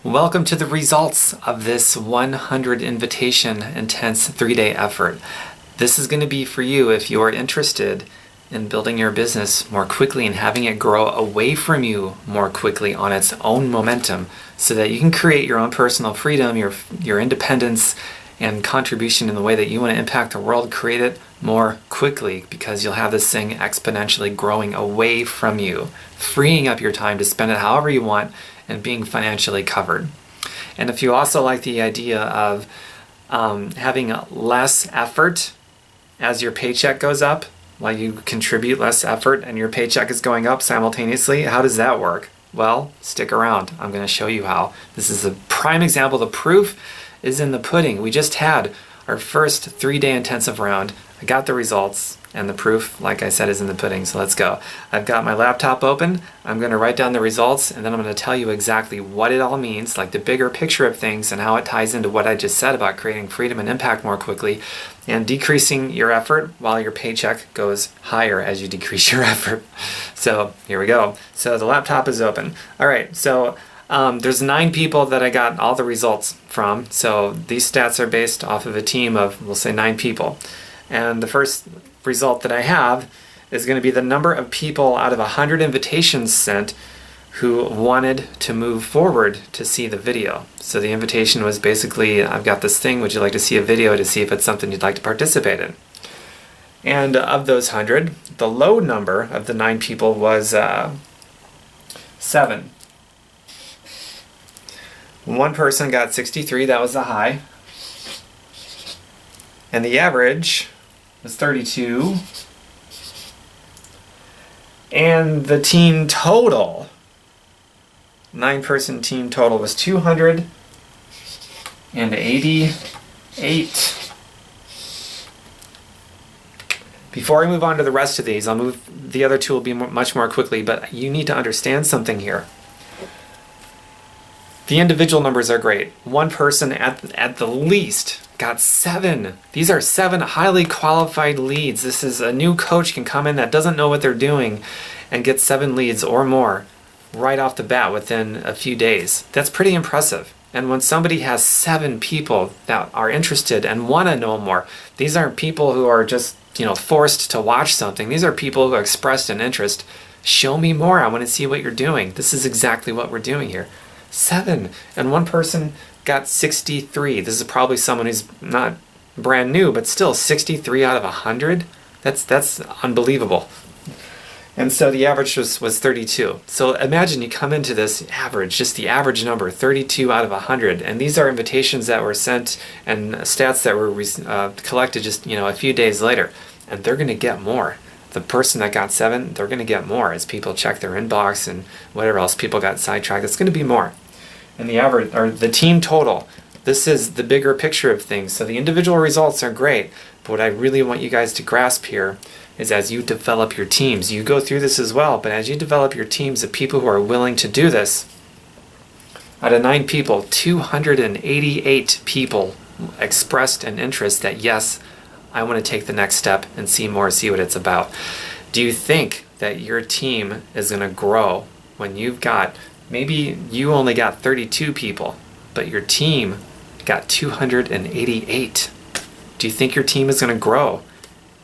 Welcome to the results of this 100 invitation intense 3-day effort. This is going to be for you if you're interested in building your business more quickly and having it grow away from you more quickly on its own momentum so that you can create your own personal freedom, your independence and contribution in the way that you want to impact the world, create it more quickly because you'll have this thing exponentially growing away from you, freeing up your time to spend it however you want and being financially covered. And if you also like the idea of having less effort as your paycheck goes up, while you contribute less effort and your paycheck is going up simultaneously, how does that work? Well, stick around. I'm going to show you how. This is a prime example. The proof is in the pudding. We just had our first 3-day intensive round. I got the results, and the proof, like I said, is in the pudding, so let's go. I've got my laptop open. I'm going to write down the results, and then I'm going to tell you exactly what it all means, like the bigger picture of things and how it ties into what I just said about creating freedom and impact more quickly and decreasing your effort while your paycheck goes higher as you decrease your effort. So here we go. So the laptop is open. All right, so there's 9 people that I got all the results from. So these stats are based off of a team of, we'll say, 9 people. And the first result that I have is going to be the number of people out of 100 invitations sent who wanted to move forward to see the video. So the invitation was basically, I've got this thing, would you like to see a video to see if it's something you'd like to participate in? And of those 100, the low number of the 9 people was 7. One person got 63, that was the high. And the average was 32. And the team total, 9-person team total, was 288. Before I move on to the rest of these, I'll move, the other two will be much more quickly, but you need to understand something here. The individual numbers are great. One person at the least got 7. These are 7 highly qualified leads. This is a new coach can come in that doesn't know what they're doing and get 7 leads or more right off the bat within a few days. That's pretty impressive. And when somebody has 7 people that are interested and want to know more, these aren't people who are just, forced to watch something. These are people who expressed an interest. Show me more. I want to see what you're doing. This is exactly what we're doing here. 7, and one person got 63. This is probably someone who's not brand new, but still 63 out of 100. That's unbelievable. And so the average was 32. So imagine you come into this average, just the average number, 32 out of 100, and these are invitations that were sent and stats that were collected just a few days later, and they're going to get more. The person that got 7, they're going to get more as people check their inbox and whatever else people got sidetracked. It's going to be more. And the average, or the team total, this is the bigger picture of things. So the individual results are great, but what I really want you guys to grasp here is as you develop your teams, you go through this as well, but as you develop your teams of people who are willing to do this, out of 9 people, 288 people expressed an interest that yes, I want to take the next step and see more, see what it's about. Do you think that your team is going to grow when you've got, maybe you only got 32 people, but your team got 288? Do you think your team is going to grow?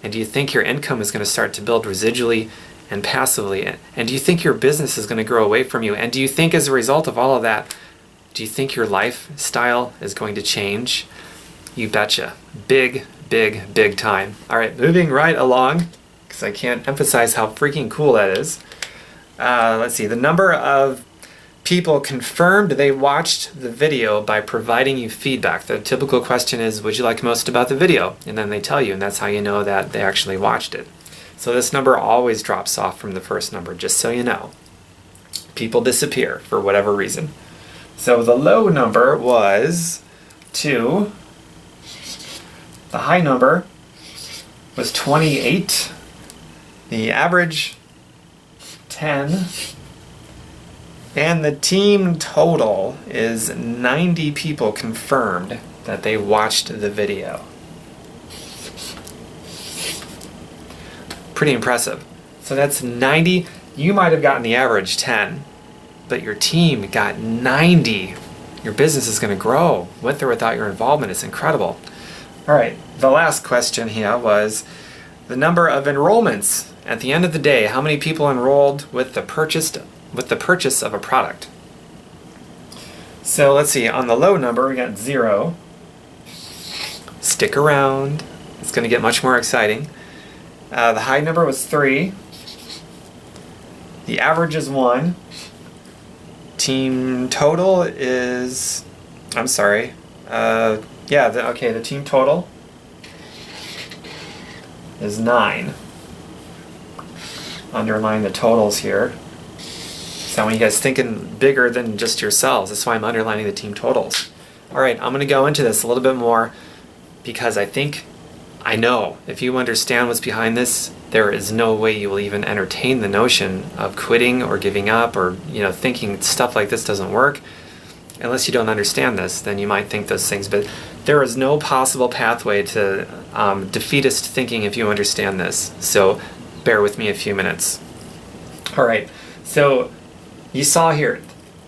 And do you think your income is going to start to build residually and passively? And do you think your business is going to grow away from you? And do you think as a result of all of that, do you think your lifestyle is going to change? You betcha. Big, big, big time. All right, moving right along, because I can't emphasize how freaking cool that is. Let's see, the number of people confirmed they watched the video by providing you feedback. The typical question is, what'd you like most about the video? And then they tell you, and that's how you know that they actually watched it. So this number always drops off from the first number, just so you know. People disappear for whatever reason. So the low number was 2. The high number was 28. The average, 10. And the team total is 90 people confirmed that they watched the video. Pretty impressive. So that's 90. You might have gotten the average 10, but your team got 90 your business is going to grow with or without your involvement. It's incredible. All right, the last question here was the number of enrollments. At the end of the day, how many people enrolled with the purchase of a product? So let's see, on the low number, we got 0. Stick around. It's going to get much more exciting. The high number was 3. The average is 1. Team total is, I'm sorry, the team total is 9. Underline the totals here. So I want you guys thinking bigger than just yourselves. That's why I'm underlining the team totals. All right, I'm going to go into this a little bit more because I know if you understand what's behind this, there is no way you will even entertain the notion of quitting or giving up or thinking stuff like this doesn't work. Unless you don't understand this, then you might think those things. But there is no possible pathway to defeatist thinking if you understand this. So bear with me a few minutes. All right, so you saw here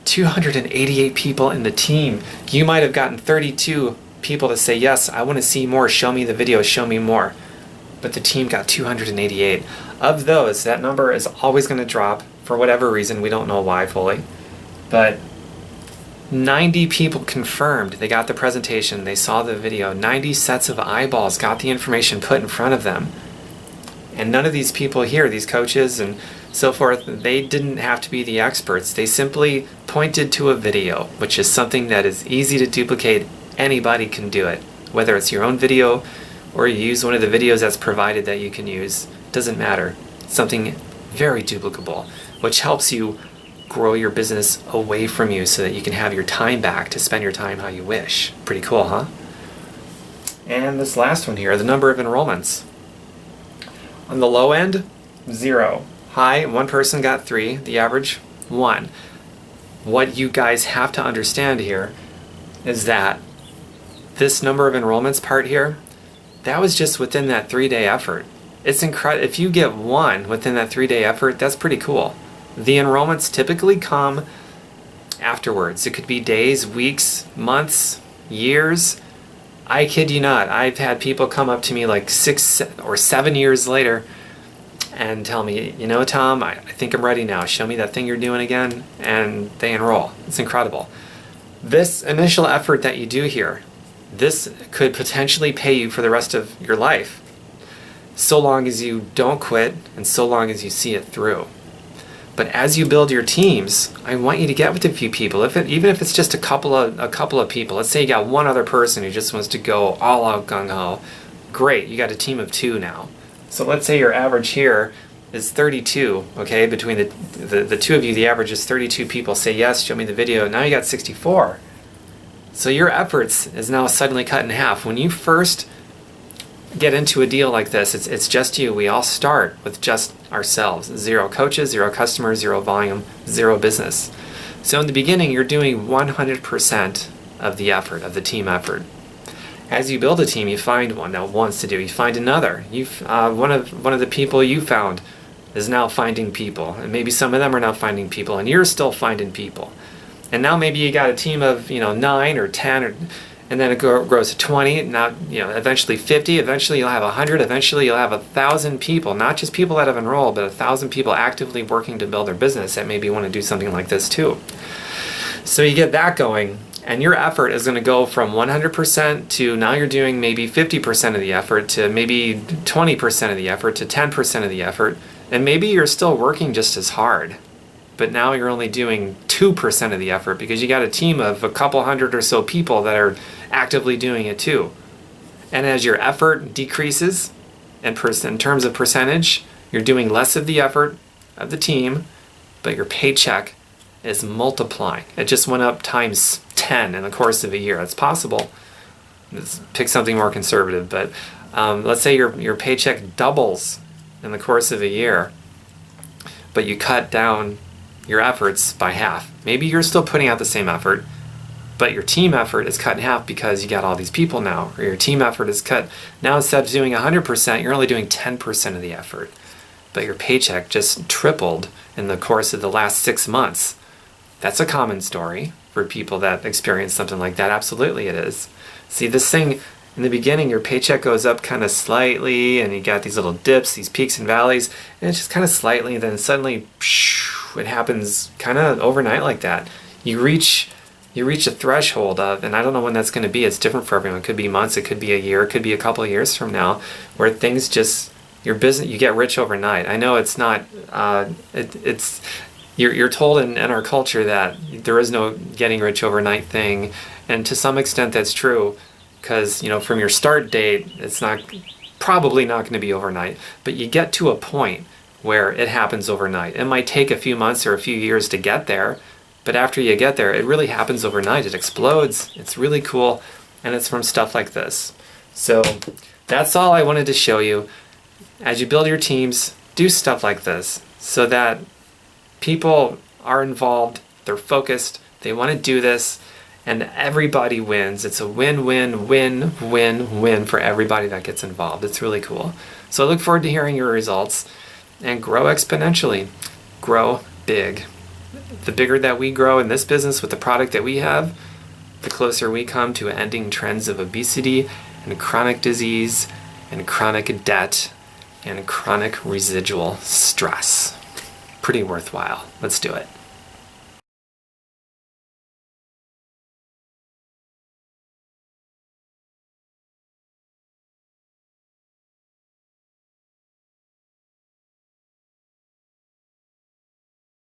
288 people in the team. You might have gotten 32 people to say, yes, I want to see more, show me the video, show me more. But the team got 288. Of those, that number is always going to drop for whatever reason. We don't know why fully. But 90 people confirmed. They got the presentation. They saw the video. 90 sets of eyeballs got the information put in front of them. And none of these people here, these coaches and so forth, they didn't have to be the experts. They simply pointed to a video, which is something that is easy to duplicate. Anybody can do it. Whether it's your own video or you use one of the videos that's provided that you can use, doesn't matter. Something very duplicable, which helps you grow your business away from you so that you can have your time back to spend your time how you wish. Pretty cool, huh? And this last one here, the number of enrollments. On the low end, 0. High, 1 person got 3. The average, 1. What you guys have to understand here is that this number of enrollments part here, that was just within that 3-day effort. It's incredible. If you get 1 within that 3-day effort, that's pretty cool. The enrollments typically come afterwards. It could be days, weeks, months, years. I kid you not. I've had people come up to me like 6 or 7 years later and tell me, Tom, I think I'm ready now. Show me that thing you're doing again. And they enroll. It's incredible. This initial effort that you do here, this could potentially pay you for the rest of your life, so long as you don't quit and so long as you see it through. But as you build your teams, I want you to get with a few people. Even if it's just a couple of people. Let's say you got one other person who just wants to go all out gung-ho. Great, you got a team of 2 now. So let's say your average here is 32, okay? Between the 2 of you, the average is 32 people say yes, show me the video. Now you got 64. So your efforts is now suddenly cut in half. When you first get into a deal like this, it's just you. We all start with just ourselves. 0 coaches, 0 customers, 0 volume, 0 business. So in the beginning, you're doing 100% of the effort, of the team effort. As you build a team, you find one that wants to do. You find another. One of the people you found is now finding people, and maybe some of them are now finding people, and you're still finding people. And now maybe you got a team of 9 or 10, and then it grows to 20. Now eventually 50. Eventually you'll have 100. Eventually you'll have 1,000 people, not just people that have enrolled, but 1,000 people actively working to build their business that maybe want to do something like this too. So you get that going, and your effort is going to go from 100% to now you're doing maybe 50% of the effort to maybe 20% of the effort to 10% of the effort, and maybe you're still working just as hard. But now you're only doing 2% of the effort because you got a team of a couple hundred or so people that are actively doing it too. And as your effort decreases, in terms of percentage, you're doing less of the effort of the team, but your paycheck is multiplying. It just went up times 10 in the course of a year. It's possible. Let's pick something more conservative, but let's say your paycheck doubles in the course of a year, but you cut down your efforts by half. Maybe you're still putting out the same effort, but your team effort is cut in half because you got all these people now, or your team effort is cut. Now instead of doing 100%, you're only doing 10% of the effort, but your paycheck just tripled in the course of the last 6 months. That's a common story for people that experience something like that. Absolutely it is. See, this thing, in the beginning, your paycheck goes up kind of slightly, and you got these little dips, these peaks and valleys, and it's just kind of slightly, and then suddenly, it happens kind of overnight like that. You reach a threshold of, and I don't know when that's going to be. It's different for everyone. It could be months, it could be a year, it could be a couple of years from now, where things just, your business, you get rich overnight. I know it's not, you're told in our culture that there is no getting rich overnight thing, and to some extent that's true, because from your start date, it's probably not going to be overnight, but you get to a point where it happens overnight. It might take a few months or a few years to get there, but after you get there, it really happens overnight. It explodes. It's really cool, and it's from stuff like this. So that's all I wanted to show you. As you build your teams, do stuff like this so that people are involved, they're focused, they want to do this, and everybody wins. It's a win-win-win-win-win for everybody that gets involved. It's really cool. So I look forward to hearing your results, and grow exponentially. Grow big. The bigger that we grow in this business with the product that we have, the closer we come to ending trends of obesity and chronic disease and chronic debt and chronic residual stress. Pretty worthwhile. Let's do it.